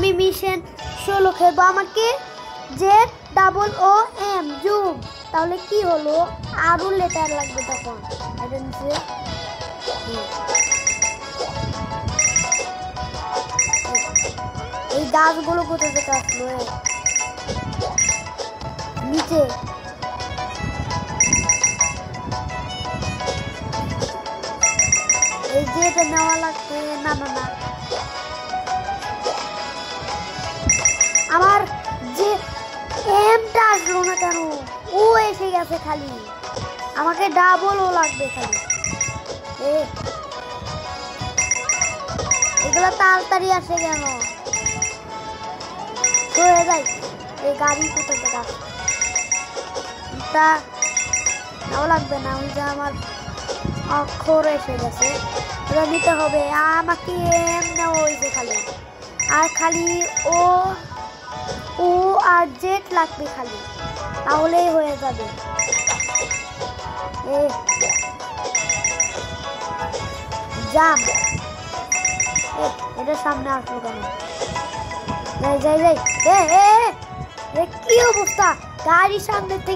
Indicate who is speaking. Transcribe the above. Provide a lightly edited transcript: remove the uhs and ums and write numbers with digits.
Speaker 1: আমি মিশন 16 খেলবো। আমাকে ZOOM জুম, তাহলে কি হলো, আরো লেটার লাগবে তখন। এই গাছগুলো কোথা থেকে আসলো? নিচে এই যে এটা নেওয়া লাগবে। না না না, আমার যে এমটা আসলো না কেন? ও এসে গেছে খালি, আমাকে ডাবলও লাগবে খালি। এগুলো তাড়াতাড়ি আসে কেন? হয়ে যায় এই গাড়ি কোথা থেকে আসে? এটা নেওয়া লাগবে না, ওই যে আমার অক্ষর এসে গেছে, ওটা নিতে হবে। আমাকে এম নেওয়া হয়েছে খালি, আর খালি ও ও আর জেড লাগবে খালি, তাহলেই হয়ে যাবে। জাম, এটা সামনে আসলো কেন? যাই যাই যাই। কি অবস্থা, গাড়ির সামনে থেকে